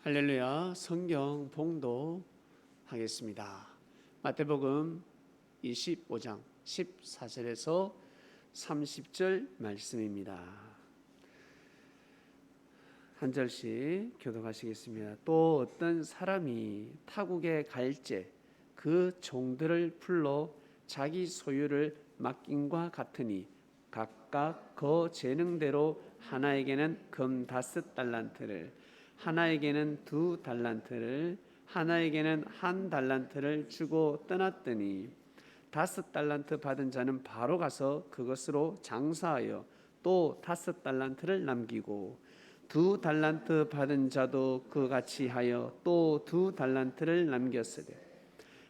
할렐루야. 성경 봉독하겠습니다. 마태복음 25장 14절에서 30절 말씀입니다. 한 절씩 교독하시겠습니다. 또 어떤 사람이 타국에 갈제 그 종들을 불러 자기 소유를 맡김과 같으니 각각 그 재능대로 하나에게는 금 5달란트를 하나에게는 2달란트를 하나에게는 1달란트를 주고 떠났더니 5달란트 받은 자는 바로 가서 그것으로 장사하여 또 5달란트를 남기고 2달란트 받은 자도 그같이 하여 또 2달란트를 남겼으되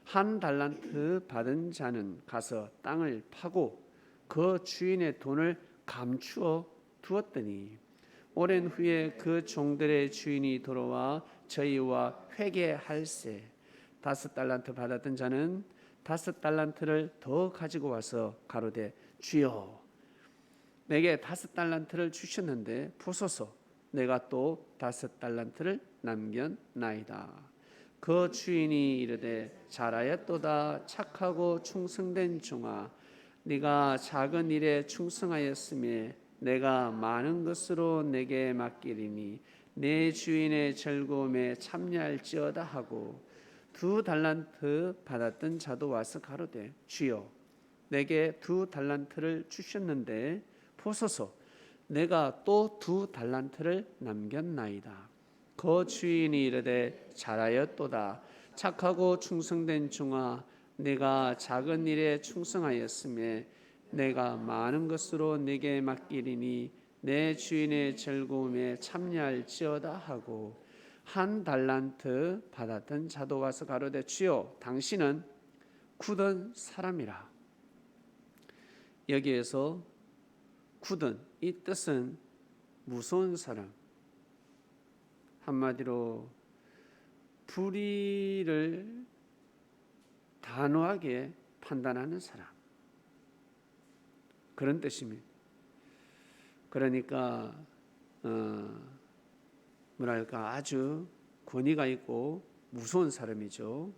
1달란트 받은 자는 가서 땅을 파고 그 주인의 돈을 감추어 두었더니 오랜 후에 그 종들의 주인이 돌아와 저희와 회개할세 5달란트 받았던 자는 5달란트를 더 가지고 와서 가로되 주여 내게 5달란트를 주셨는데 보소서 내가 또 5달란트를 남겼나이다. 그 주인이 이르되 잘하였도다 착하고 충성된 종아 네가 작은 일에 충성하였으며 내가 많은 것으로 내게 맡기리니 내 주인의 즐거움에 참여할지어다 하고 2달란트 받았던 자도 와서 가로되 주여 내게 2달란트를 주셨는데 보소서 내가 또 2달란트를 남겼나이다. 그 주인이 이르되 잘하였도다 착하고 충성된 종아 내가 작은 일에 충성하였으며 내가 많은 것으로 내게 맡기리니 내 주인의 즐거움에 참여할지어다 하고 1달란트 받았던 자도 와서 가로되 주여 당신은 굳은 사람이라. 여기에서 굳은 이 뜻은 무서운 사람, 한마디로 불의를 단호하게 판단하는 사람, 그런 뜻입니다. 그러니까 뭐랄까 아주 권위가 있고 무서운 사람이죠.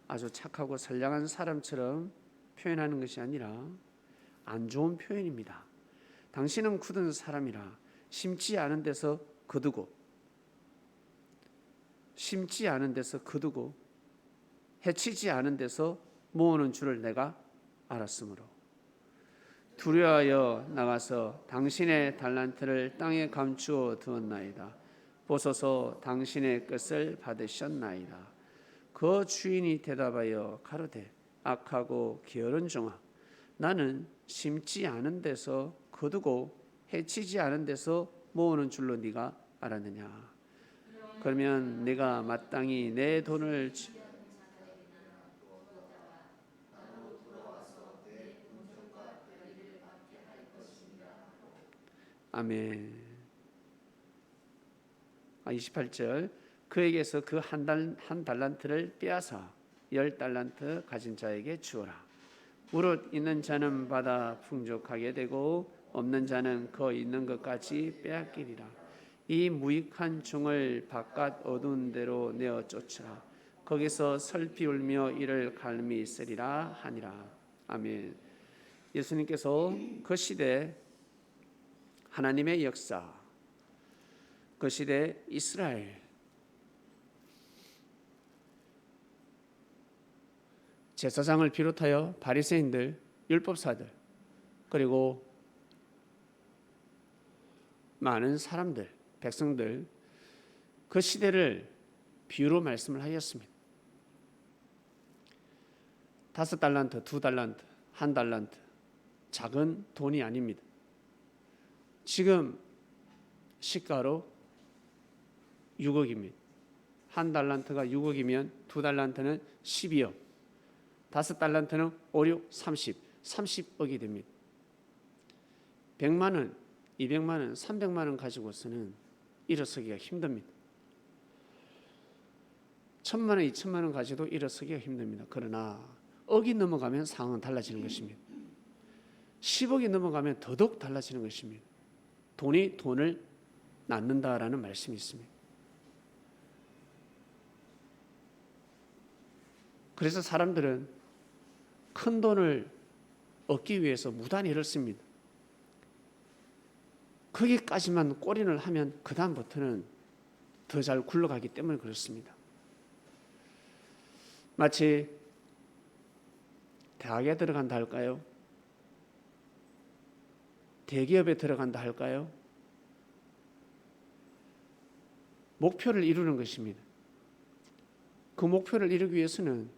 아주 착하고 선량한 사람처럼 표현하는 것이 아니라 안 좋은 표현입니다. 당신은 굳은 사람이라 심지 않은 데서 거두고 심지 않은 데서 거두고 해치지 않은 데서 모으는 줄을 내가 알았으므로 두려워하여 나가서 당신의 달란트를 땅에 감추어 두었나이다. 보소서 당신의 것을 받으셨나이다. 그 주인이 대답하여 가로되 악하고 게으른 종아 나는 심지 않은 데서 거두고 해치지 않은 데서 모으는 줄로 네가 알았느냐. 그러면 네가 마땅히 내 돈을 아멘. 28절 그에게서 그 한 달란트를 빼앗아 10달란트 가진 자에게 주어라. 무릇 있는 자는 받아 풍족하게 되고 없는 자는 그 있는 것까지 빼앗기리라. 이 무익한 종을 바깥 어두운 데로 내어 쫓으라. 거기서 슬피 울며 이를 갈미 있으리라 하니라. 아멘. 예수님께서 그 시대 하나님의 역사, 그 시대 이스라엘 제사장을 비롯하여 바리새인들, 율법사들 그리고 많은 사람들, 백성들 그 시대를 비유로 말씀을 하였습니다. 5달란트, 2달란트, 1달란트 작은 돈이 아닙니다. 지금 시가로 6억입니다. 1달란트가 6억이면 2달란트는 12억, 5달란트는 5, 6, 30억이 됩니다. 100만 원, 200만 원, 300만 원 가지고서는 일어서기가 힘듭니다. 1000만 원, 2000만 원 가지고도 일어서기가 힘듭니다. 그러나 억이 넘어가면 상황은 달라지는 것입니다. 10억이 넘어가면 더더욱 달라지는 것입니다. 돈이 돈을 낳는다라는 말씀이 있습니다. 그래서 사람들은 큰 돈을 얻기 위해서 무단히 일을 씁니다. 거기까지만 꼬린을 하면 그 다음부터는 더 잘 굴러가기 때문에 그렇습니다. 마치 대학에 들어간다 할까요? 대기업에 들어간다 할까요? 목표를 이루는 것입니다. 그 목표를 이루기 위해서는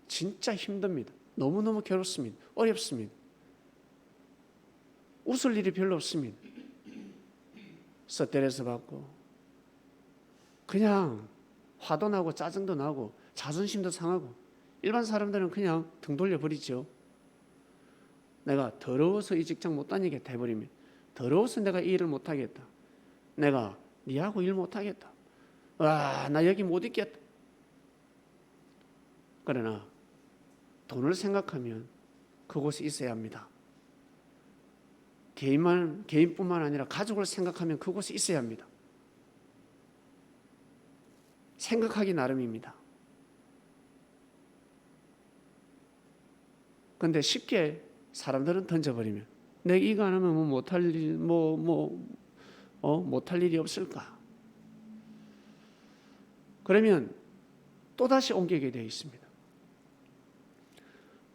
진짜 힘듭니다. 너무너무 괴롭습니다. 어렵습니다. 웃을 일이 별로 없습니다. 스트레스 받고 그냥 화도 나고 짜증도 나고 자존심도 상하고 일반 사람들은 그냥 등 돌려버리죠. 내가 더러워서 이 직장 못 다니겠다 해버리면 더러워서 내가 이 일을 못 하겠다. 내가 니하고 일 못 하겠다. 와, 나 여기 못 있겠다. 그러나 돈을 생각하면 그곳에 있어야 합니다. 개인뿐만 아니라 가족을 생각하면 그곳에 있어야 합니다. 생각하기 나름입니다. 그런데 쉽게 사람들은 던져버리면 내가 이거 안 하면 못할 일이 없을까? 그러면 또다시 옮기게 되어 있습니다.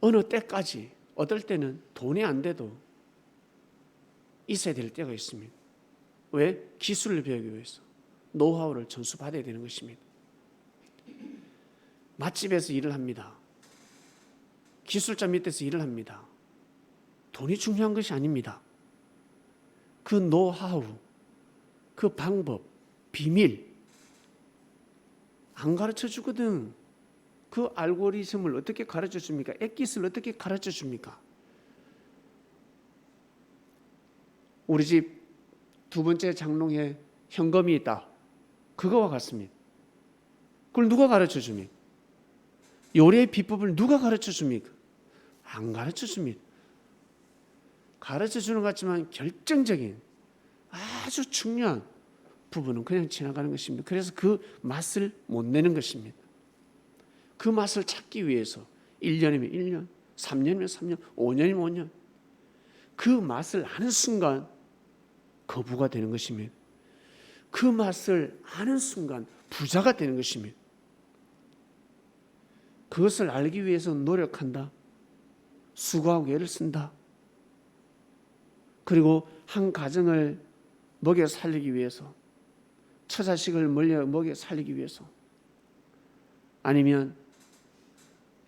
어느 때까지 어떨 때는 돈이 안 돼도 있어야 될 때가 있습니다. 왜? 기술을 배우기 위해서 노하우를 전수받아야 되는 것입니다. 맛집에서 일을 합니다. 기술자 밑에서 일을 합니다. 돈이 중요한 것이 아닙니다. 그 노하우, 그 방법, 비밀 안 가르쳐 주거든. 그 알고리즘을 어떻게 가르쳐 줍니까? 액기스를 어떻게 가르쳐 줍니까? 우리 집 두 번째 장롱에 현금이 있다. 그거와 같습니다. 그걸 누가 가르쳐 줍니까? 요리의 비법을 누가 가르쳐 줍니까? 안 가르쳐 줍니다. 가르쳐 주는 것 같지만 결정적인 아주 중요한 부분은 그냥 지나가는 것입니다. 그래서 그 맛을 못 내는 것입니다. 그 맛을 찾기 위해서 1년이면 1년, 3년이면 3년, 5년이면 5년 그 맛을 아는 순간 거부가 되는 것입니다. 그 맛을 아는 순간 부자가 되는 것입니다. 그것을 알기 위해서 노력한다. 수고하고 애를 쓴다. 그리고 한 가정을 먹여 살리기 위해서 처자식을 먹여 살리기 위해서 아니면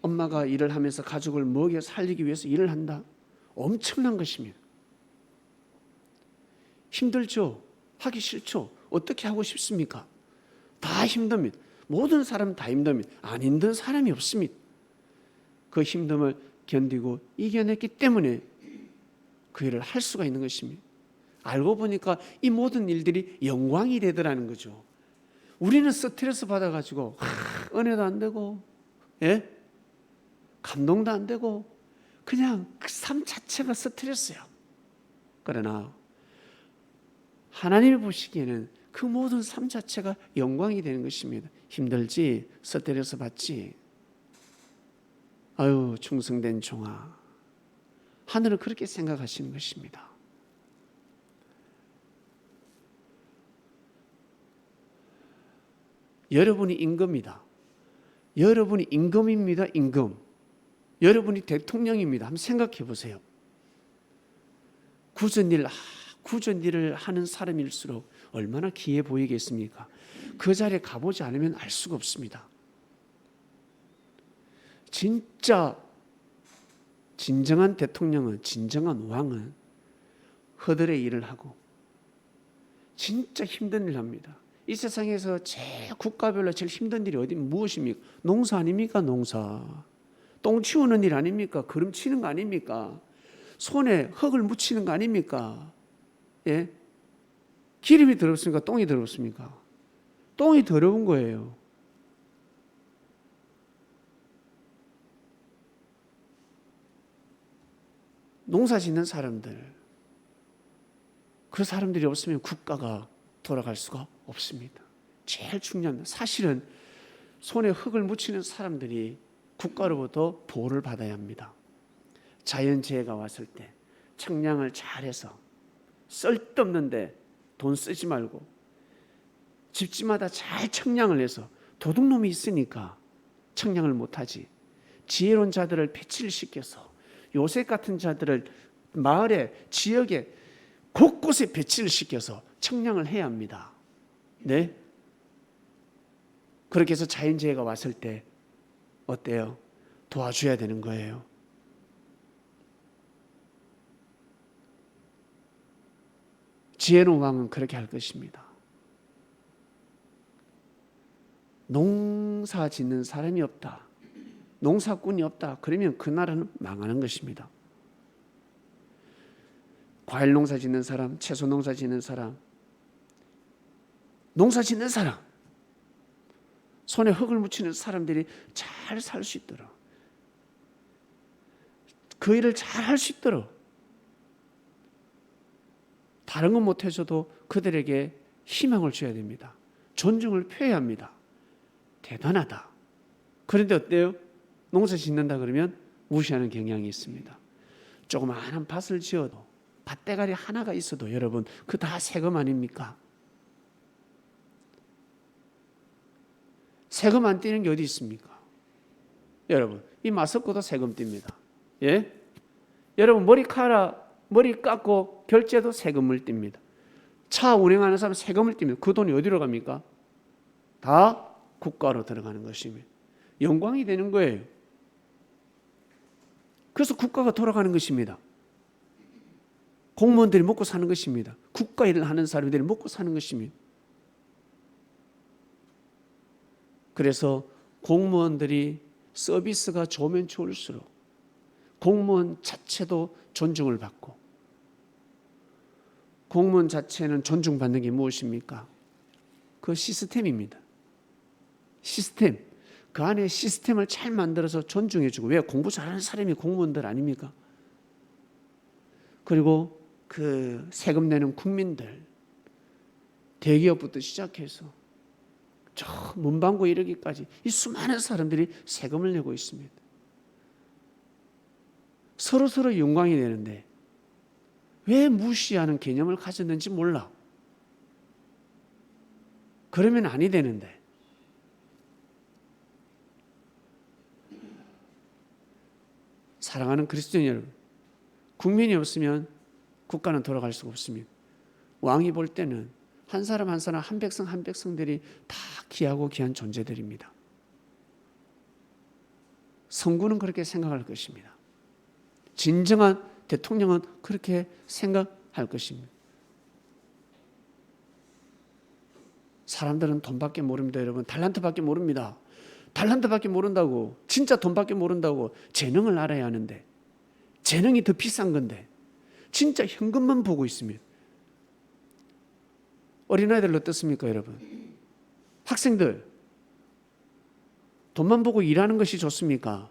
엄마가 일을 하면서 가족을 먹여 살리기 위해서 일을 한다. 엄청난 것입니다. 힘들죠? 하기 싫죠? 어떻게 하고 싶습니까? 다 힘듭니다. 모든 사람은 다 힘듭니다. 안 힘든 사람이 없습니다. 그 힘듦을 견디고 이겨냈기 때문에 그 일을 할 수가 있는 것입니다. 알고 보니까 이 모든 일들이 영광이 되더라는 거죠. 우리는 스트레스 받아가지고 은혜도 안 되고 감동도 안 되고 그냥 그 삶 자체가 스트레스야. 그러나 하나님이 보시기에는 그 모든 삶 자체가 영광이 되는 것입니다. 힘들지, 스트레스 받지. 아유, 충성된 종아. 하늘은 그렇게 생각하시는 것입니다. 여러분이 임금이다. 여러분이 임금입니다. 임금. 여러분이 대통령입니다. 한번 생각해 보세요. 굳은 일을 하는 사람일수록 얼마나 기해 보이겠습니까? 그 자리에 가보지 않으면 알 수가 없습니다. 진정한 대통령은, 진정한 왕은 허들의 일을 하고 진짜 힘든 일을 합니다. 이 세상에서 국가별로 제일 힘든 일이 무엇입니까? 농사 아닙니까? 농사. 똥 치우는 일 아닙니까? 걸음 치는 거 아닙니까? 손에 흙을 묻히는 거 아닙니까? 예? 기름이 더럽습니까? 똥이 더럽습니까? 똥이 더러운 거예요. 농사 짓는 사람들, 그 사람들이 없으면 국가가 돌아갈 수가 없습니다. 제일 중요한 사실은 손에 흙을 묻히는 사람들이 국가로부터 보호를 받아야 합니다. 자연재해가 왔을 때 청량을 잘해서 쓸데없는데 돈 쓰지 말고 집집마다 잘 청량을 해서 도둑놈이 있으니까 청량을 못하지. 지혜로운 자들을 배치를 시켜서 요셉 같은 자들을 마을에 지역에 곳곳에 배치를 시켜서 청량을 해야 합니다. 네? 그렇게 해서 자연재해가 왔을 때 어때요? 도와줘야 되는 거예요. 지혜로운 왕은 그렇게 할 것입니다. 농사 짓는 사람이 없다, 농사꾼이 없다, 그러면 그 나라는 망하는 것입니다. 과일 농사 짓는 사람, 채소 농사 짓는 사람, 농사 짓는 사람, 손에 흙을 묻히는 사람들이 잘 살 수 있도록, 그 일을 잘 할 수 있도록, 다른 건 못해줘도 그들에게 희망을 줘야 됩니다. 존중을 표해야 합니다. 대단하다. 그런데 어때요? 농사 짓는다 그러면 무시하는 경향이 있습니다. 조그마한 밭을 지어도, 밭대가리 하나가 있어도 여러분 그 다 세금 아닙니까? 세금 안 떼는 게 어디 있습니까? 여러분, 이 마스크도 세금 뗍니다. 예? 여러분, 머리 깎고 결제도 세금을 뗍니다. 차 운행하는 사람 세금을 뗍니다. 그 돈이 어디로 갑니까? 다 국가로 들어가는 것입니다. 영광이 되는 거예요. 그래서 국가가 돌아가는 것입니다. 공무원들이 먹고 사는 것입니다. 국가 일을 하는 사람들이 먹고 사는 것입니다. 그래서 공무원들이 서비스가 좋으면 좋을수록 공무원 자체도 존중을 받고, 공무원 자체는 존중받는 게 무엇입니까? 그 시스템입니다. 시스템. 그 안에 시스템을 잘 만들어서 존중해주고. 왜? 공부 잘하는 사람이 공무원들 아닙니까? 그리고 그 세금 내는 국민들, 대기업부터 시작해서 저 문방구 이르기까지 이 수많은 사람들이 세금을 내고 있습니다. 서로 영광이 되는데 왜 무시하는 개념을 가졌는지 몰라. 그러면 아니 되는데. 사랑하는 그리스도인 여러분, 국민이 없으면 국가는 돌아갈 수가 없습니다. 왕이 볼 때는 한 사람 한 사람, 한 백성 한 백성들이 다 귀하고 귀한 존재들입니다. 성군은 그렇게 생각할 것입니다. 진정한 대통령은 그렇게 생각할 것입니다. 사람들은 돈밖에 모릅니다. 여러분, 달란트밖에 모릅니다. 달란트밖에 모른다고, 진짜 돈밖에 모른다고. 재능을 알아야 하는데, 재능이 더 비싼 건데 진짜 현금만 보고 있습니다. 어린아이들 어떻습니까 여러분? 학생들 돈만 보고 일하는 것이 좋습니까?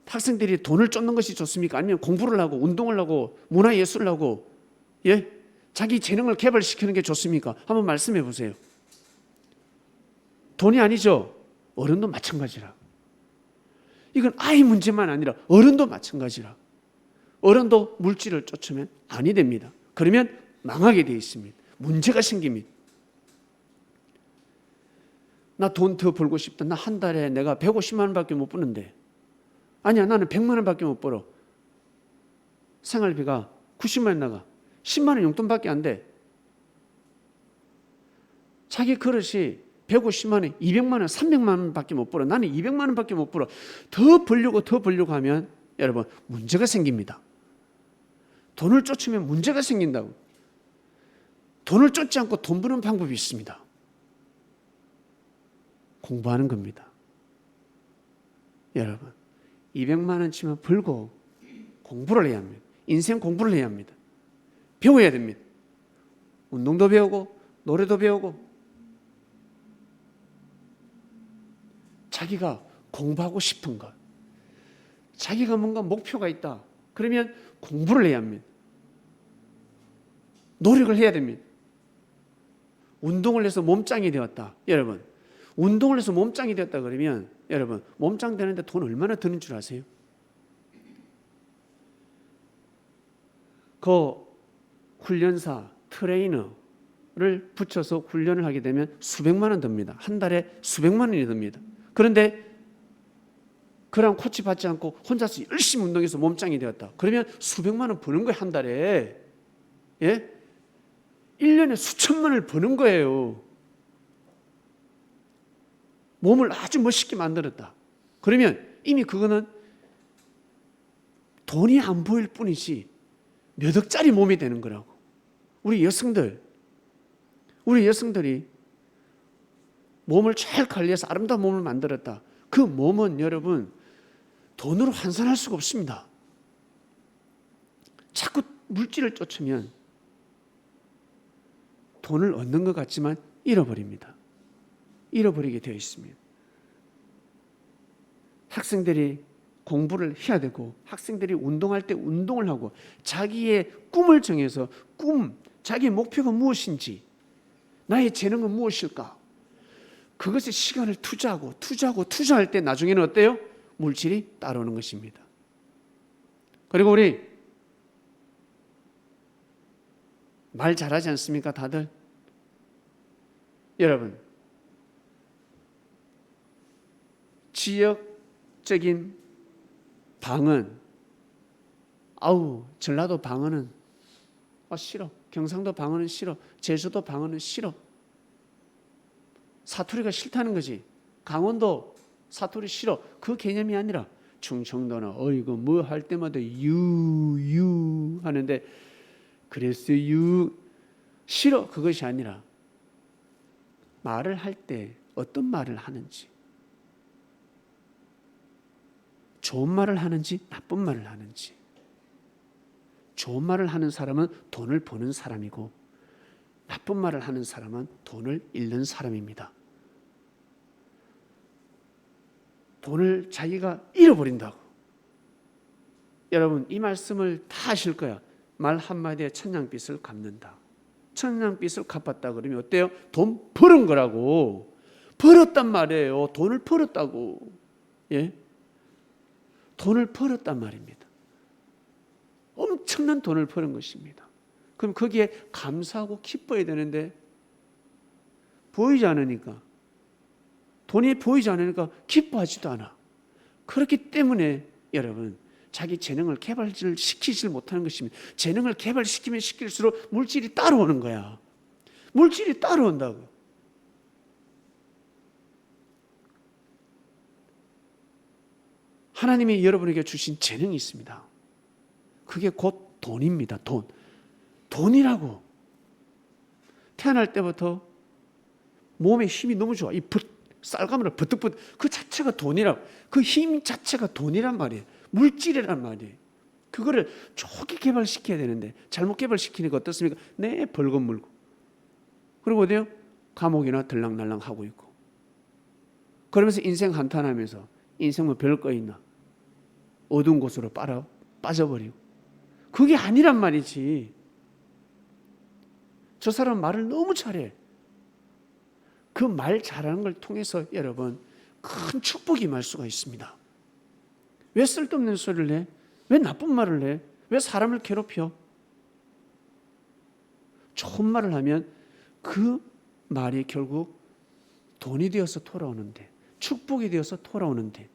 학생들이 돈을 쫓는 것이 좋습니까? 아니면 공부를 하고 운동을 하고 문화예술을 하고, 예? 자기 재능을 개발시키는 게 좋습니까? 한번 말씀해 보세요. 돈이 아니죠. 어른도 마찬가지라. 이건 아이 문제만 아니라 어른도 마찬가지라. 어른도 물질을 쫓으면 아니 됩니다. 그러면 망하게 되어 있습니다. 문제가 생깁니다. 나 돈 더 벌고 싶다. 나 한 달에 내가 150만 원밖에 못 버는데. 아니야, 나는 100만 원밖에 못 벌어. 생활비가 90만 원 나가. 10만 원 용돈밖에 안 돼. 자기 그릇이 150만 원, 200만 원, 300만 원밖에 못 벌어. 나는 200만 원밖에 못 벌어. 더 벌려고 하면 여러분 문제가 생깁니다. 돈을 쫓으면 문제가 생긴다고. 돈을 쫓지 않고 돈 버는 방법이 있습니다. 공부하는 겁니다. 여러분, 200만 원치만 벌고 공부를 해야 합니다. 인생 공부를 해야 합니다. 배워야 됩니다. 운동도 배우고 노래도 배우고. 자기가 공부하고 싶은 것, 자기가 뭔가 목표가 있다. 그러면 공부를 해야 합니다. 노력을 해야 됩니다. 운동을 해서 몸짱이 되었다. 여러분, 운동을 해서 몸짱이 됐다 그러면 여러분 몸짱 되는데 돈 얼마나 드는 줄 아세요? 그 훈련사, 트레이너를 붙여서 훈련을 하게 되면 수백만 원 듭니다. 한 달에 수백만 원이 듭니다. 그런데 그런 코치 받지 않고 혼자서 열심히 운동해서 몸짱이 되었다. 그러면 수백만 원 버는 거예요, 한 달에. 예? 1년에 수천만 원을 버는 거예요. 몸을 아주 멋있게 만들었다. 그러면 이미 그거는 돈이 안 보일 뿐이지 몇 억짜리 몸이 되는 거라고. 우리 여성들이 몸을 잘 관리해서 아름다운 몸을 만들었다. 그 몸은 여러분 돈으로 환산할 수가 없습니다. 자꾸 물질을 쫓으면 돈을 얻는 것 같지만 잃어버립니다. 잃어버리게 되어 있습니다. 학생들이 공부를 해야 되고 학생들이 운동할 때 운동을 하고 자기의 꿈을 정해서 자기의 목표가 무엇인지 나의 재능은 무엇일까? 그것에 시간을 투자할 때 나중에는 어때요? 물질이 따라오는 것입니다. 그리고 우리 말 잘하지 않습니까? 다들 여러분 지역적인 방언 전라도 방언은 싫어. 경상도 방언은 싫어. 제주도 방언은 싫어. 사투리가 싫다는 거지. 강원도 사투리 싫어. 그 개념이 아니라 충청도는 어이구 뭐 할 때마다 유 하는데 그래서 싫어. 그것이 아니라 말을 할 때 어떤 말을 하는지, 좋은 말을 하는지 나쁜 말을 하는지. 좋은 말을 하는 사람은 돈을 버는 사람이고 나쁜 말을 하는 사람은 돈을 잃는 사람입니다. 돈을 자기가 잃어버린다고. 여러분 이 말씀을 다 아실 거야. 말 한마디에 천냥빚을 갚는다. 천냥빚을 갚았다 그러면 어때요? 돈 벌은 거라고. 벌었단 말이에요. 돈을 벌었다고. 예? 돈을 벌었단 말입니다. 엄청난 돈을 버는 것입니다. 그럼 거기에 감사하고 기뻐야 되는데 보이지 않으니까, 돈이 보이지 않으니까 기뻐하지도 않아. 그렇기 때문에 여러분 자기 재능을 개발시키지 못하는 것입니다. 재능을 개발시키면 시킬수록 물질이 따라오는 거야. 물질이 따라온다고. 하나님이 여러분에게 주신 재능이 있습니다. 그게 곧 돈입니다. 돈이라고. 태어날 때부터 몸에 힘이 너무 좋아. 이 쌀가마를 버뜩버뜩 그 자체가 돈이라고. 그 힘 자체가 돈이란 말이에요. 물질이란 말이에요. 그거를 좋게 개발시켜야 되는데 잘못 개발시키니까 어떻습니까? 네, 벌금 물고. 그리고 어디요? 감옥이나 들락날락 하고 있고. 그러면서 인생 한탄하면서 인생 뭐 별거 있나? 어두운 곳으로 빠져버리고. 그게 아니란 말이지. 저 사람 말을 너무 잘해. 그 말 잘하는 걸 통해서 여러분 큰 축복이 임할 수가 있습니다. 왜 쓸데없는 소리를 해? 왜 나쁜 말을 해? 왜 사람을 괴롭혀? 좋은 말을 하면 그 말이 결국 돈이 되어서 돌아오는데, 축복이 되어서 돌아오는데,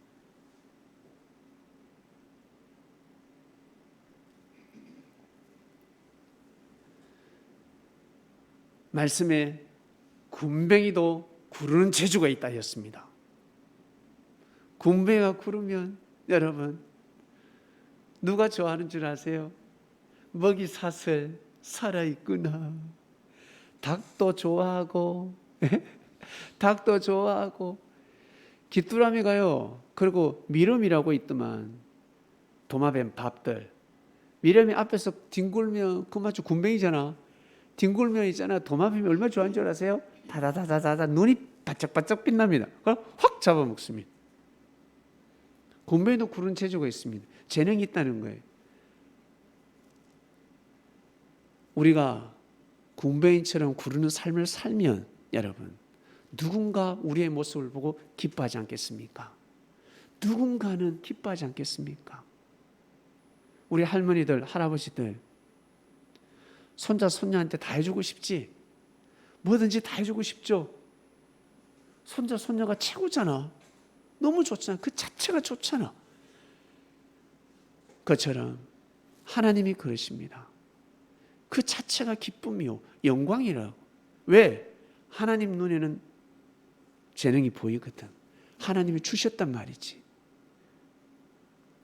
말씀에 군뱅이도 구르는 재주가 있다 했습니다. 군뱅이가 구르면 여러분 누가 좋아하는 줄 아세요? 먹이 사슬 살아있구나. 닭도 좋아하고 귀뚜라미가요. 그리고 미름이라고 있더만 도마뱀 밥들. 미름이 앞에서 뒹굴면 그 마치 군뱅이잖아. 뒹굴면 있잖아. 도마뱀이 얼마나 좋아하는 줄 아세요? 다다다다다 눈이 바짝바짝 빛납니다. 그럼 확 잡아먹습니다. 군뱅이도 구르는 재주가 있습니다. 재능이 있다는 거예요. 우리가 군뱅이처럼 구르는 삶을 살면 여러분 누군가 우리의 모습을 보고 기뻐하지 않겠습니까? 누군가는 기뻐하지 않겠습니까? 우리 할머니들, 할아버지들 손자, 손녀한테 다 해주고 싶지? 뭐든지 다 해주고 싶죠? 손자, 손녀가 최고잖아. 너무 좋잖아. 그 자체가 좋잖아. 그처럼 하나님이 그러십니다. 그 자체가 기쁨이요 영광이라고. 왜? 하나님 눈에는 재능이 보이거든. 하나님이 주셨단 말이지.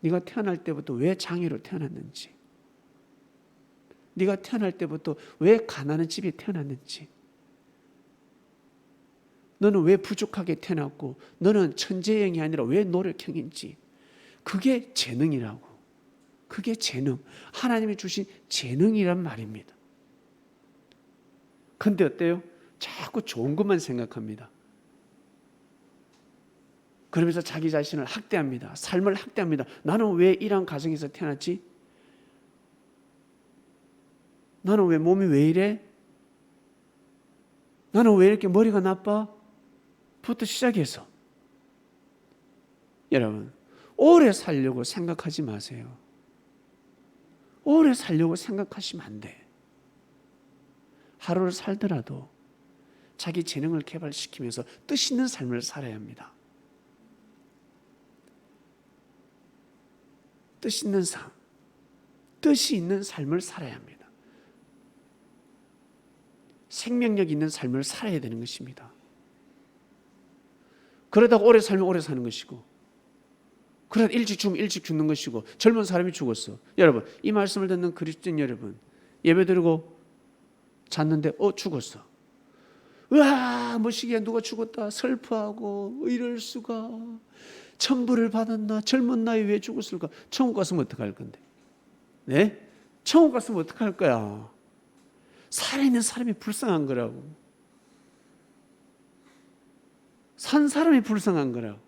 네가 태어날 때부터 왜 장애로 태어났는지, 네가 태어날 때부터 왜 가난한 집에 태어났는지, 너는 왜 부족하게 태어났고 너는 천재형이 아니라 왜 노력형인지, 그게 재능이라고. 그게 재능, 하나님이 주신 재능이란 말입니다. 근데 어때요? 자꾸 좋은 것만 생각합니다. 그러면서 자기 자신을 학대합니다. 삶을 학대합니다. 나는 왜 이런 가정에서 태어났지? 나는 왜 몸이 왜 이래? 나는 왜 이렇게 머리가 나빠? 부터 시작해서 여러분, 오래 살려고 생각하지 마세요. 오래 살려고 생각하시면 안 돼. 하루를 살더라도 자기 재능을 개발시키면서 뜻 있는 삶을 살아야 합니다. 뜻 있는 삶, 뜻이 있는 삶을 살아야 합니다. 생명력 있는 삶을 살아야 되는 것입니다. 그러다가 오래 살면 오래 사는 것이고, 그러다 일찍 죽으면 일찍 죽는 것이고, 젊은 사람이 죽었어. 여러분, 이 말씀을 듣는 그리스도인 여러분, 예배드리고 잤는데 죽었어. 으아, 뭐시기야, 누가 죽었다 슬퍼하고, 이럴 수가, 천부를 받았나, 젊은 나이에 왜 죽었을까? 천국 갔으면 어떡할 건데? 네? 천국 갔으면 어떡할 거야? 살아있는 사람이 불쌍한 거라고. 산 사람이 불쌍한 거라고.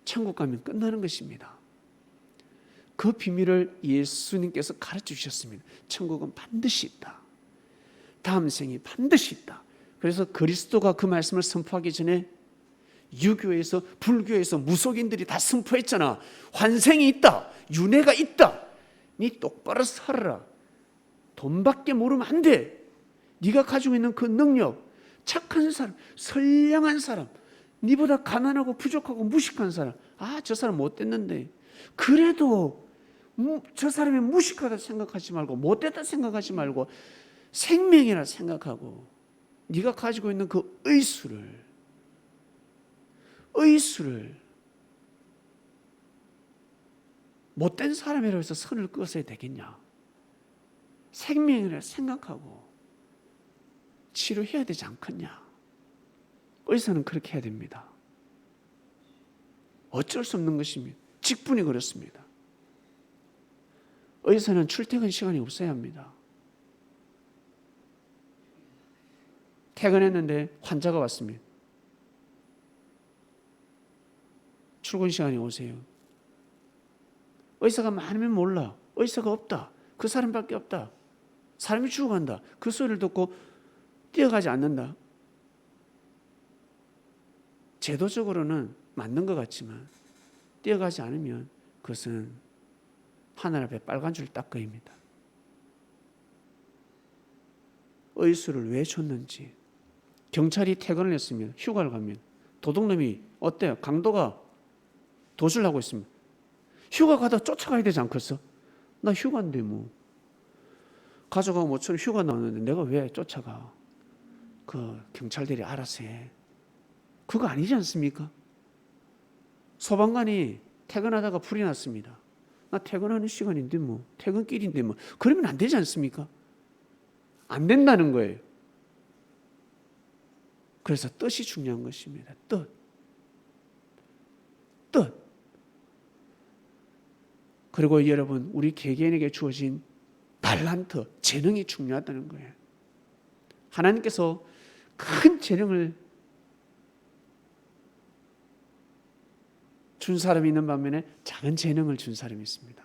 천국 가면 끝나는 것입니다. 그 비밀을 예수님께서 가르쳐 주셨습니다. 천국은 반드시 있다. 다음 생이 반드시 있다. 그래서 그리스도가 그 말씀을 선포하기 전에 유교에서, 불교에서 무속인들이 다 선포했잖아. 환생이 있다. 윤회가 있다. 네 똑바로 살아라. 돈밖에 모르면 안 돼. 네가 가지고 있는 그 능력, 착한 사람, 선량한 사람, 네보다 가난하고 부족하고 무식한 사람, 저 사람 못됐는데, 그래도 저 사람이 무식하다 생각하지 말고, 못됐다 생각하지 말고, 생명이라 생각하고, 네가 가지고 있는 그 의수를 못된 사람이라고 해서 선을 그어서야 되겠냐? 생명이라 생각하고 치료해야 되지 않겠냐? 의사는 그렇게 해야 됩니다. 어쩔 수 없는 것입니다. 직분이 그렇습니다. 의사는 출퇴근 시간이 없어야 합니다. 퇴근했는데 환자가 왔습니다. 출근 시간에 오세요. 의사가 많으면 몰라. 의사가 없다. 그 사람밖에 없다. 사람이 죽어간다. 그 소리를 듣고 뛰어가지 않는다. 제도적으로는 맞는 것 같지만 뛰어가지 않으면 그것은 하늘 앞에 빨간 줄 닦아입니다. 의수를 왜 줬는지. 경찰이 퇴근을 했으면, 휴가를 가면 도둑놈이 어때요? 강도가 도주를 하고 있습니다. 휴가 가다 쫓아가야 되지 않겠어? 나 휴가인데 뭐. 가져가고 모처럼 휴가 나왔는데 내가 왜 쫓아가? 그 경찰들이 알아서 해. 그거 아니지 않습니까? 소방관이 퇴근하다가 불이 났습니다. 나 퇴근하는 시간인데 뭐, 퇴근길인데 뭐, 그러면 안 되지 않습니까? 안 된다는 거예요. 그래서 뜻이 중요한 것입니다. 뜻. 그리고 여러분, 우리 개개인에게 주어진 달란트, 재능이 중요하다는 거예요. 하나님께서 큰 재능을 준 사람이 있는 반면에 작은 재능을 준 사람이 있습니다.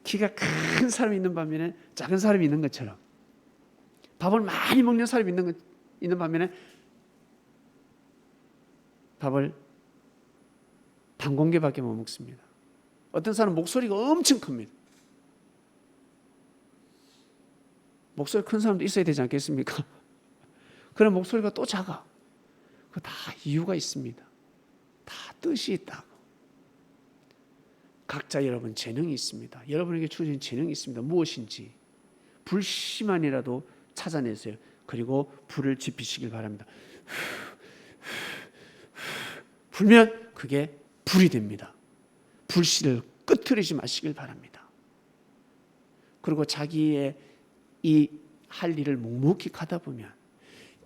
키가 큰 사람이 있는 반면에 작은 사람이 있는 것처럼, 밥을 많이 먹는 사람이 있는 반면에 밥을 반 공기밖에 못 먹습니다. 어떤 사람은 목소리가 엄청 큽니다. 목소리 큰 사람도 있어야 되지 않겠습니까? 그런 목소리가 또 작아. 그 다 이유가 있습니다. 다 뜻이 있다고. 각자 여러분 재능이 있습니다. 여러분에게 주어진 재능이 있습니다. 무엇인지 불씨만이라도 찾아내세요. 그리고 불을 지피시길 바랍니다. 불면 그게 불이 됩니다. 불씨를 끄트리지 마시길 바랍니다. 그리고 자기의 이 할 일을 묵묵히 가다 보면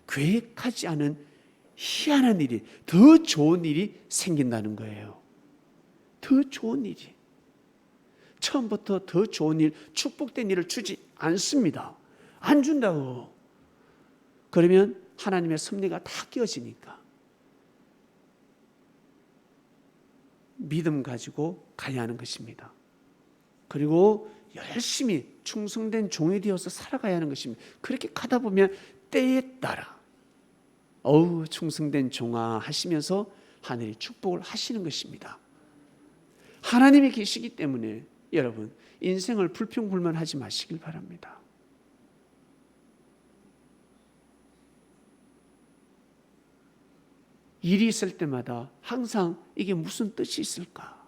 계획하지 않은 희한한 일이, 더 좋은 일이 생긴다는 거예요. 더 좋은 일이. 처음부터 더 좋은 일, 축복된 일을 주지 않습니다. 안 준다고. 그러면 하나님의 섭리가 다 깨어지니까 믿음 가지고 가야 하는 것입니다. 그리고 열심히 충성된 종이 되어서 살아가야 하는 것입니다. 그렇게 가다 보면 때에 따라 어우 충성된 종아 하시면서 하늘이 축복을 하시는 것입니다. 하나님이 계시기 때문에 여러분 인생을 불평불만하지 마시길 바랍니다. 일이 있을 때마다 항상 이게 무슨 뜻이 있을까?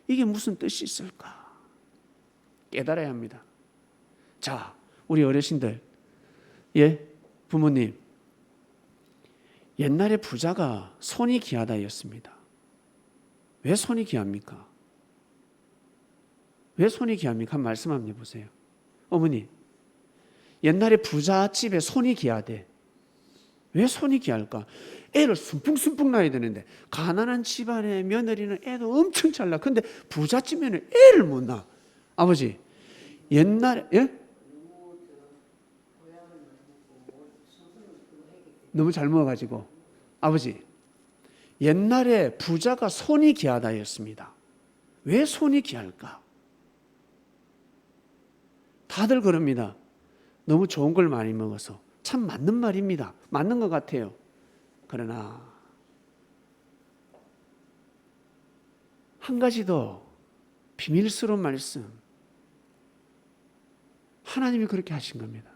이게 무슨 뜻이 있을까? 깨달아야 합니다. 자, 우리 어르신들, 부모님, 옛날에 부자가 손이 귀하다였습니다. 왜 손이 귀합니까? 왜 손이 귀합니까? 한 말씀 한번 해보세요. 어머니, 옛날에 부잣집에 손이 귀하대. 왜 손이 귀할까? 애를 숨풍숨풍 낳아야 되는데 가난한 집안의 며느리는 애도 엄청 잘 낳아. 근데 부잣집에는 애를 못 낳아. 아버지, 옛날에 너무 잘 먹어가지고 아버지, 옛날에 부자가 손이 귀하다였습니다. 왜 손이 귀할까? 다들 그럽니다. 너무 좋은 걸 많이 먹어서. 참 맞는 말입니다. 맞는 것 같아요. 그러나 한 가지 더 비밀스러운 말씀, 하나님이 그렇게 하신 겁니다.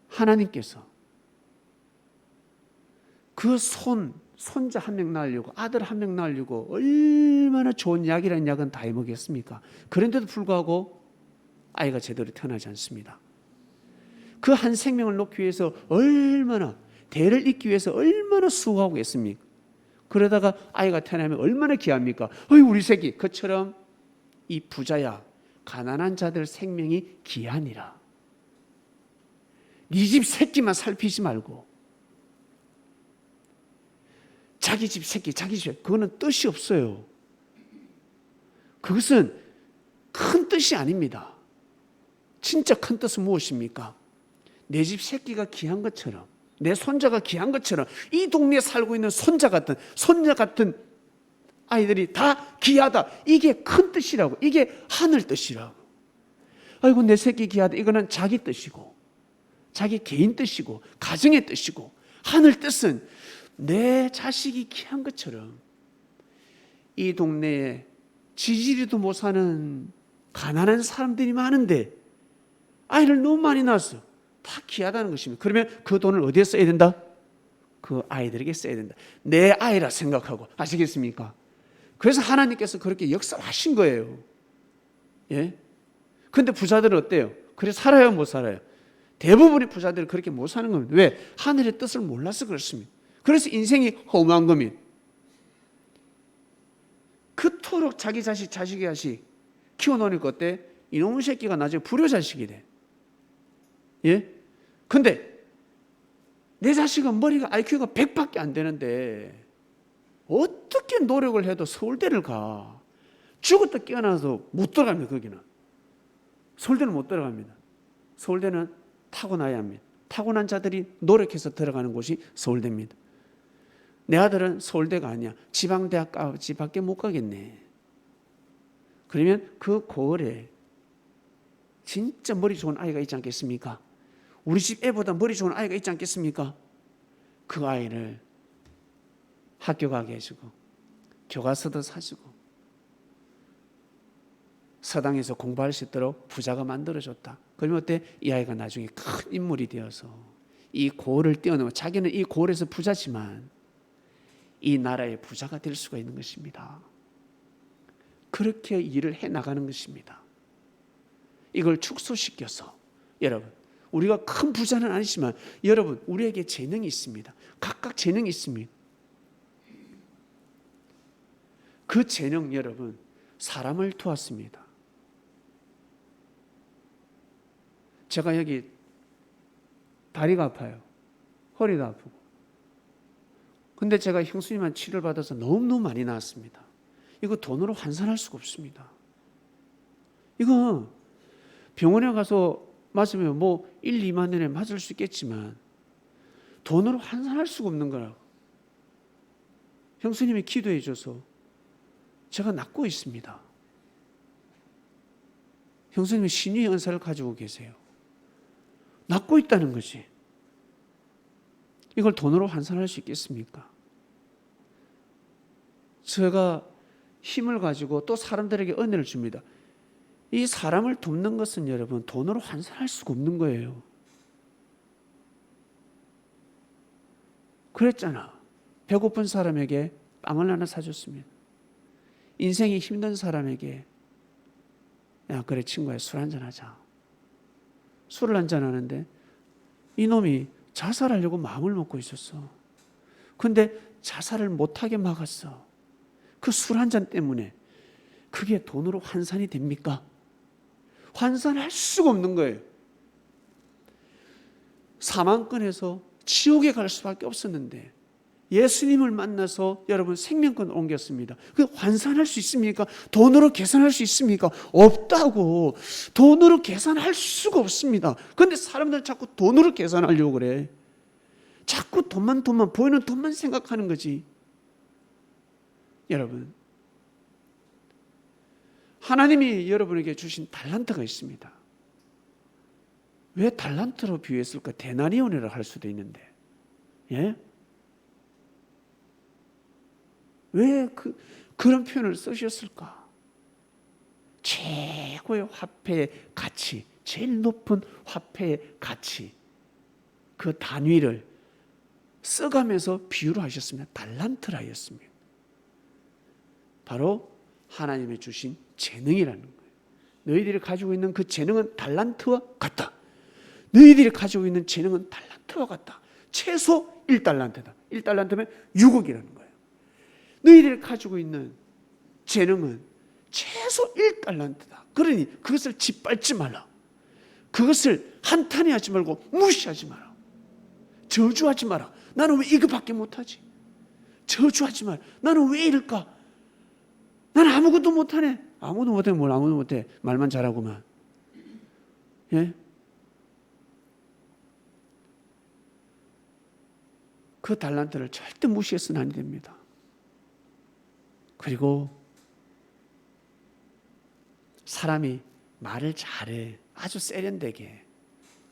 하나님께서 그 손자 한 명 낳으려고, 아들 한 명 낳으려고 얼마나 좋은 약이라는 약은 다 해먹였습니까? 그런데도 불구하고 아이가 제대로 태어나지 않습니다. 그 한 생명을 놓기 위해서 얼마나, 대를 잇기 위해서 얼마나 수고하고 있습니까? 그러다가 아이가 태어나면 얼마나 귀합니까? 어이 우리 새끼. 그처럼 이 부자야, 가난한 자들 생명이 귀하니라. 네 집 새끼만 살피지 말고 자기 집 새끼, 자기 집, 그거는 뜻이 없어요. 그것은 큰 뜻이 아닙니다. 진짜 큰 뜻은 무엇입니까? 내 집 새끼가 귀한 것처럼, 내 손자가 귀한 것처럼 이 동네에 살고 있는 손자 같은, 손녀 같은 아이들이 다 귀하다. 이게 큰 뜻이라고. 이게 하늘 뜻이라고. 아이고 내 새끼 귀하다. 이거는 자기 뜻이고, 자기 개인 뜻이고, 가정의 뜻이고, 하늘 뜻은 내 자식이 귀한 것처럼 이 동네에 지지리도 못 사는 가난한 사람들이 많은데 아이를 너무 많이 낳았어. 다 귀하다는 것입니다. 그러면 그 돈을 어디에 써야 된다? 그 아이들에게 써야 된다. 내 아이라 생각하고. 아시겠습니까? 그래서 하나님께서 그렇게 역사하신 거예요. 예? 근데 부자들은 어때요? 그래 살아요, 못 살아요? 대부분의 부자들은 그렇게 못 사는 겁니다. 왜? 하늘의 뜻을 몰라서 그렇습니다. 그래서 인생이 허무한 겁니다. 그토록 자기 자식, 자식이 자식 키워놓으니까 어때? 이놈의 새끼가 나중에 불효자식이 돼. 예? 근데 내 자식은 머리가 IQ가 100밖에 안 되는데 어떻게 노력을 해도 서울대를 가. 죽었다 깨어나서 못 들어갑니다. 거기는. 서울대는 못 들어갑니다. 서울대는 타고나야 합니다. 타고난 자들이 노력해서 들어가는 곳이 서울대입니다. 내 아들은 서울대가 아니야. 지방대학까지 밖에 못 가겠네. 그러면 그 고을에 진짜 머리 좋은 아이가 있지 않겠습니까? 우리 집 애보다 머리 좋은 아이가 있지 않겠습니까? 그 아이를 학교 가게 해주고 교과서도 사주고 서당에서 공부할 수 있도록 부자가 만들어줬다. 그러면 어때? 이 아이가 나중에 큰 인물이 되어서 이 고을을 뛰어넘어 자기는 이 고을에서 부자지만 이 나라의 부자가 될 수가 있는 것입니다. 그렇게 일을 해나가는 것입니다. 이걸 축소시켜서 여러분, 우리가 큰 부자는 아니지만 여러분, 우리에게 재능이 있습니다. 각각 재능이 있습니다. 그 재능 여러분, 사람을 도왔습니다. 제가 여기 다리가 아파요. 허리도 아프고. 근데 제가 형수님한 치료를 받아서 너무너무 많이 나았습니다. 이거 돈으로 환산할 수가 없습니다. 이거 병원에 가서 맞으면 뭐 1, 2만 원에 맞을 수 있겠지만 돈으로 환산할 수가 없는 거라고. 형수님이 기도해 줘서 제가 낫고 있습니다. 형수님이 신유의 은사를 가지고 계세요. 낫고 있다는 거지. 이걸 돈으로 환산할 수 있겠습니까? 제가 힘을 가지고 또 사람들에게 은혜를 줍니다. 이 사람을 돕는 것은 여러분 돈으로 환산할 수가 없는 거예요. 그랬잖아. 배고픈 사람에게 빵을 하나 사줬습니다. 인생이 힘든 사람에게 야 그래 친구야 술 한잔 하자. 술을 한잔 하는데 이놈이 자살하려고 마음을 먹고 있었어. 근데 자살을 못하게 막았어. 그 술 한잔 때문에. 그게 돈으로 환산이 됩니까? 환산할 수가 없는 거예요. 사망권에서 지옥에 갈 수밖에 없었는데 예수님을 만나서 여러분 생명권을 옮겼습니다. 그 환산할 수 있습니까? 돈으로 계산할 수 있습니까? 없다고. 돈으로 계산할 수가 없습니다. 그런데 사람들은 자꾸 돈으로 계산하려고 그래. 자꾸 돈만 보이는 돈만 생각하는 거지. 여러분, 하나님이 여러분에게 주신 달란트가 있습니다. 왜 달란트로 비유했을까? 데나리온이라 할 수도 있는데, 예? 왜 그런 표현을 쓰셨을까? 최고의 화폐의 가치, 제일 높은 화폐의 가치, 그 단위를 써가면서 비유를 하셨습니다. 달란트라 하였습니다. 바로 하나님의 주신 재능이라는 거예요. 너희들이 가지고 있는 그 재능은 달란트와 같다. 너희들이 가지고 있는 재능은 달란트와 같다. 최소 1달란트다. 1달란트면 6억이라는 거예요. 너희들이 가지고 있는 재능은 최소 1달란트다. 그러니 그것을 짓밟지 말라. 그것을 한탄해하지 말고 무시하지 마라. 저주하지 마라. 나는 왜 이거밖에 못하지? 저주하지 마라. 나는 왜 이럴까? 나는 아무것도 못하네. 아무도 못해. 뭘 아무도 못해. 말만 잘하고만. 예? 그 달란트를 절대 무시해서는 안 됩니다. 그리고 사람이 말을 잘해. 아주 세련되게.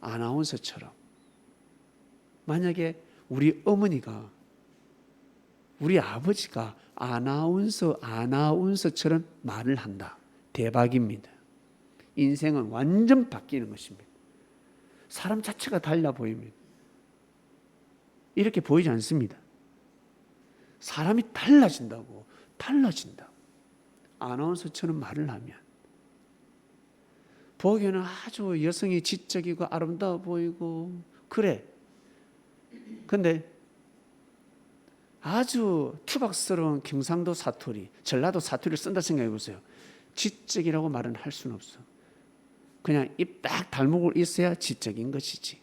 아나운서처럼. 만약에 우리 어머니가 우리 아버지가 아나운서처럼 말을 한다. 대박입니다. 인생은 완전 바뀌는 것입니다. 사람 자체가 달라 보입니다. 이렇게 보이지 않습니다. 사람이 달라진다고. 달라진다. 아나운서처럼 말을 하면 보기에는 아주 여성이 지적이고 아름다워 보이고 그래. 근데 아주 투박스러운 경상도 사투리, 전라도 사투리를 쓴다 생각해 보세요. 지적이라고 말은 할 수는 없어. 그냥 입 딱 달목을 있어야 지적인 것이지.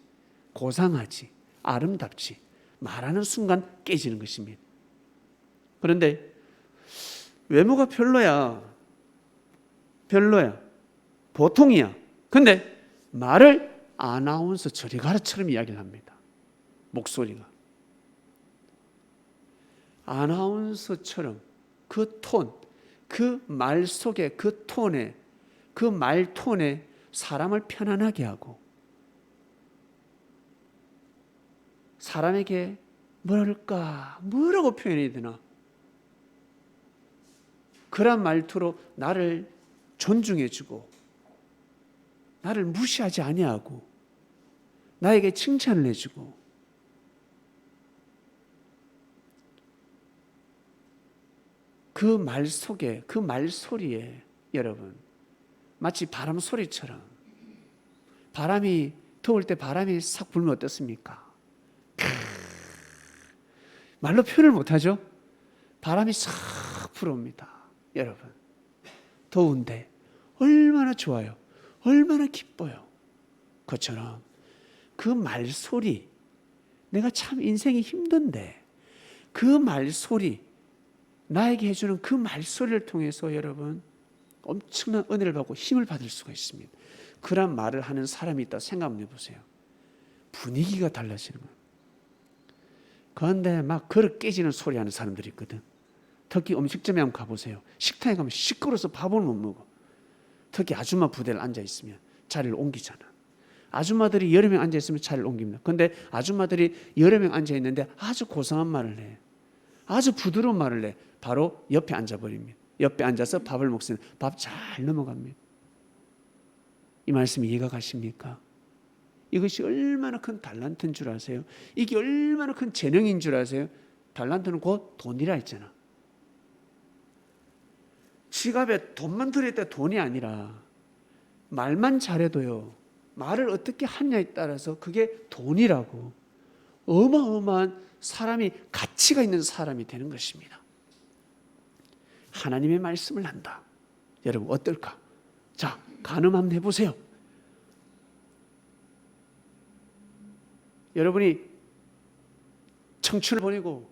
고상하지, 아름답지. 말하는 순간 깨지는 것입니다. 그런데 외모가 별로야. 보통이야. 근데 말을 아나운서 저리가라처럼 이야기를 합니다. 목소리가. 아나운서처럼 그 톤, 그 말 속에 그 톤에, 그 말톤에 사람을 편안하게 하고 사람에게 뭐라고 표현해야 되나? 그런 말투로 나를 존중해주고 나를 무시하지 아니하고 나에게 칭찬을 해주고 그 말 속에 그 말소리에 여러분 마치 바람 소리처럼 바람이 더울 때 바람이 싹 불면 어떻습니까? 말로 표현을 못하죠? 바람이 싹 불어옵니다. 여러분 더운데 얼마나 좋아요. 얼마나 기뻐요. 그것처럼 그 말소리 내가 참 인생이 힘든데 그 말소리 나에게 해주는 그 말소리를 통해서 여러분 엄청난 은혜를 받고 힘을 받을 수가 있습니다. 그런 말을 하는 사람이 있다 생각 해보세요. 분위기가 달라지는 거예요. 그런데 막 그릇 깨지는 소리 하는 사람들이 있거든. 특히 음식점에 한번 가보세요. 식당에 가면 시끄러워서 밥을 못 먹어. 특히 아줌마 부대를 앉아있으면 자리를 옮기잖아. 아줌마들이 여러 명 앉아있으면 자리를 옮깁니다. 그런데 아줌마들이 여러 명 앉아있는데 아주 고상한 말을 해. 아주 부드러운 말을 해. 바로 옆에 앉아버립니다. 옆에 앉아서 밥을 먹으면 밥 잘 넘어갑니다. 이 말씀 이해가 가십니까? 이것이 얼마나 큰 달란트인 줄 아세요? 이게 얼마나 큰 재능인 줄 아세요? 달란트는 곧 돈이라 했잖아. 지갑에 돈만 들어있다 돈이 아니라 말만 잘해도요. 말을 어떻게 하냐에 따라서 그게 돈이라고 어마어마한 사람이 가치가 있는 사람이 되는 것입니다. 하나님의 말씀을 한다. 여러분 어떨까? 자, 간음 한번 해보세요. 여러분이 청춘을 보내고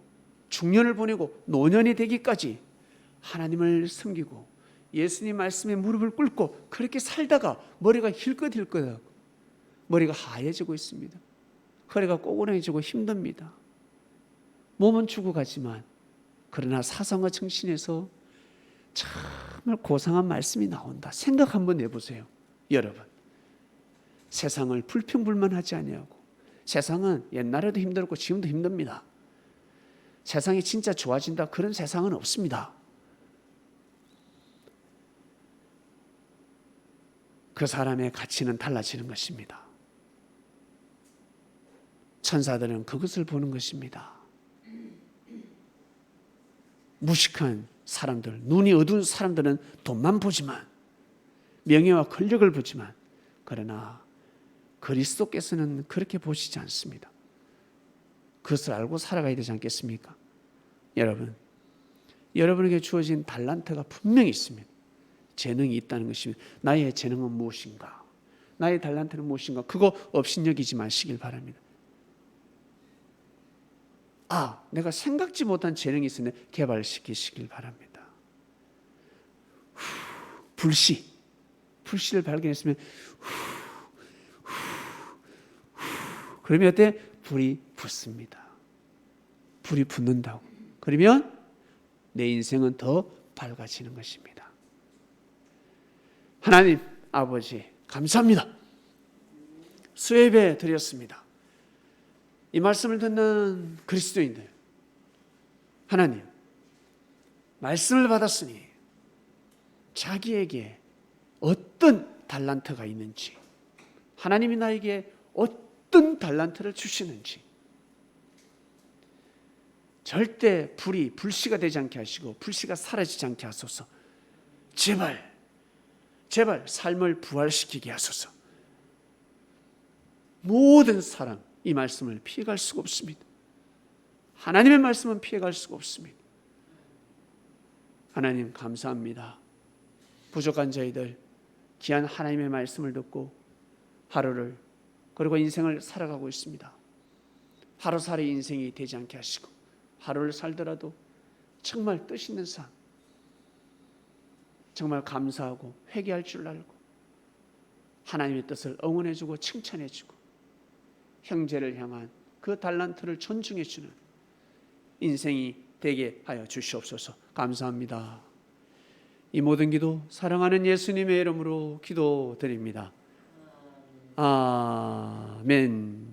중년을 보내고 노년이 되기까지 하나님을 섬기고 예수님 말씀에 무릎을 꿇고 그렇게 살다가 머리가 힐끗힐끗하고 머리가 하얘지고 있습니다. 허리가 꼬꾸라지고 힘듭니다. 몸은 죽어가지만 그러나 사상과 정신에서 정말 고상한 말씀이 나온다. 생각 한번 해보세요. 여러분 세상을 불평불만하지 아니하고 세상은 옛날에도 힘들었고 지금도 힘듭니다. 세상이 진짜 좋아진다 그런 세상은 없습니다. 그 사람의 가치는 달라지는 것입니다. 천사들은 그것을 보는 것입니다. 무식한 사람들, 눈이 어두운 사람들은 돈만 보지만 명예와 권력을 보지만 그러나 그리스도께서는 그렇게 보시지 않습니다. 그것을 알고 살아가야 되지 않겠습니까? 여러분에게 주어진 달란트가 분명히 있습니다. 재능이 있다는 것입니다. 나의 재능은 무엇인가? 나의 달란트는 무엇인가? 그거 업신여기지 마시길 바랍니다. 내가 생각지 못한 재능이 있으면 개발시키시길 바랍니다. 불씨를 발견했으면 그러면 어때? 불이 붙습니다. 불이 붙는다고. 그러면 내 인생은 더 밝아지는 것입니다. 하나님 아버지 감사합니다. 수예배 드렸습니다. 이 말씀을 듣는 그리스도인들 하나님 말씀을 받았으니 자기에게 어떤 달란트가 있는지 하나님이 나에게 어떤 달란트를 주시는지 절대 불씨가 되지 않게 하시고 불씨가 사라지지 않게 하소서. 제발 삶을 부활시키게 하소서. 모든 사람 이 말씀을 피해갈 수가 없습니다. 하나님의 말씀은 피해갈 수가 없습니다. 하나님 감사합니다. 부족한 저희들 귀한 하나님의 말씀을 듣고 하루를 그리고 인생을 살아가고 있습니다. 하루살이 인생이 되지 않게 하시고 하루를 살더라도 정말 뜻 있는 삶 정말 감사하고 회개할 줄 알고 하나님의 뜻을 응원해주고 칭찬해주고 형제를 향한 그 달란트를 존중해주는 인생이 되게 하여 주시옵소서. 감사합니다. 이 모든 기도 사랑하는 예수님의 이름으로 기도드립니다. 아멘.